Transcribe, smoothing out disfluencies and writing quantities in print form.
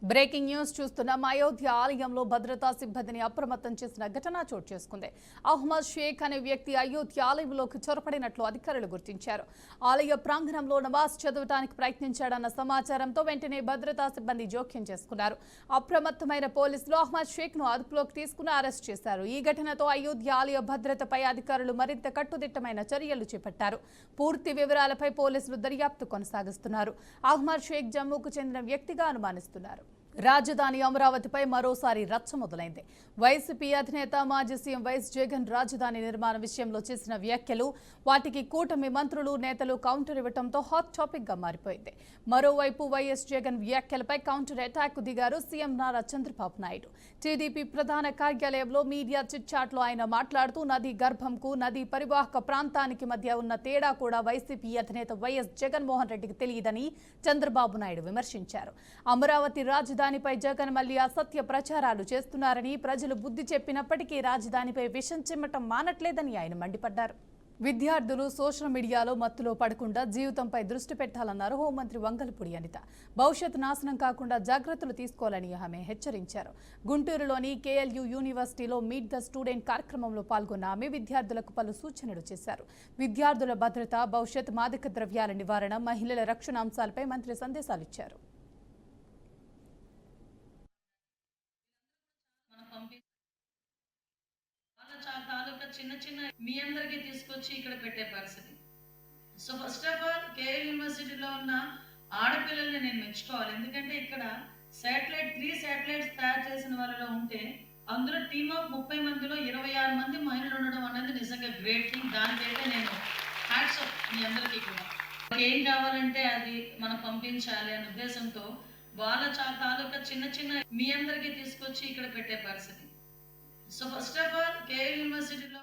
Breaking news చూస్తున్నాం. అయోధ్య ఆలయంలో భద్రతా సిబ్బందిని అప్రమత్తం చేసిన ఘటన చోటు చేసుకుంది. అహ్మద్ షేక్ అనే వ్యక్తి అయోధ్య ఆలయంలోకి చొరపడినట్లు అధికారులు గుర్తించారు. ఆలయ ప్రాంగణంలో నమాజ్ చదవడానికి ప్రయత్నించాడన్న సమాచారంతో వెంటనే భద్రతా సిబ్బంది జోక్యం చేసుకున్నారు. అప్రమత్తమైన పోలీసులు అహ్మద్ షేక్ ను అదుపులోకి తీసుకుని అరెస్ట్ చేశారు. ఈ ఘటనతో అయోధ్య ఆలయ భద్రతపై అధికారులు మరింత కట్టుదిట్టమైన చర్యలు చేపట్టారు. పూర్తి వివరాలపై పోలీసులు దర్యాప్తు కొనసాగిస్తున్నారు. అహ్మద్ షేక్ జమ్మూకు చెందిన వ్యక్తిగా అనుమానిస్తున్నారు. రాజధాని అమరావతిపై మరోసారి రచ్చ మొదలైంది. వైసీపీ అధినేత మాజీ సీఎం వైఎస్ జగన్ రాజధాని నిర్మాణ విషయంలో చేసిన వ్యాఖ్యలు, వాటికి కూటమి మంత్రులు నేతలు కౌంటర్ ఇవ్వడంతో హాట్ టాపిక్ గా మారిపోయింది. మరోవైపు వైఎస్ జగన్ వ్యాఖ్యలపై కౌంటర్ అటాక్ దిగారు సీఎం నారా చంద్రబాబు నాయుడు. టీడీపీ ప్రధాన కార్యాలయంలో మీడియా చిట్ చాట్ లో ఆయన మాట్లాడుతూ నదీ గర్భంకు నదీ పరివాహక ప్రాంతానికి మధ్య ఉన్న తేడా కూడా వైసీపీ అధినేత వైఎస్ జగన్మోహన్ రెడ్డికి తెలియదని చంద్రబాబు నాయుడు విమర్శించారు. అమరావతి రాజధానిపై జగన్ మళ్లీ అసత్య ప్రచారాలు చేస్తున్నారని, ప్రజలు బుద్ధి చెప్పినప్పటికీ రాజధానిపై విషం చిమ్మటం మానట్లేదని ఆయన మండిపడ్డారు. విద్యార్థులు సోషల్ మీడియాలో మత్తులో పడకుండా జీవితంపై దృష్టి పెట్టాలన్నారు హోంమంత్రి వంగలపూడి అనిత. భవిష్యత్ నాశనం కాకుండా జాగ్రత్తలు తీసుకోవాలని ఆమె హెచ్చరించారు. గుంటూరులోని కేఎల్యు యూనివర్సిటీలో మీట్ ద స్టూడెంట్ కార్యక్రమంలో పాల్గొన్న ఆమె విద్యార్థులకు పలు సూచనలు చేశారు. విద్యార్థుల భద్రత, భవిష్యత్, మాదక ద్రవ్యాల నివారణ, మహిళల రక్షణ అంశాలపై మంత్రి సందేశాలిచ్చారు. చిన్న చిన్న మీ అందరికీ తీసుకొచ్చి ఇక్కడ పెట్టే పరిస్థితి. So first of all KL యూనివర్సిటీలో ఉన్న ఆడపిల్లల్ని నేను మెచ్చుకోవాలి. ఎందుకంటే ఇక్కడ 3 శాటిలైట్స్ తయారు చేసిన వాళ్ళలో ఉంటే అందులో టీమ్ ఆఫ్ 30 మందిలో 26 మంది మహిళలు ఉండడం అనేది నిజంగా గ్రేట్ థింగ్. దానికైతే నేను హ్యాట్స్ ఆఫ్ మీ అందరికీ కూడా. ఏం కావాలంటే అది మనం పంపించాలి అనే ఉద్దేశంతో వాళ్ళ తాలూకా చిన్న చిన్న మీ అందరికీ తీసుకొచ్చి ఇక్కడ పెట్టే పరిస్థితి. So first of all KL యూనివర్సిటీలో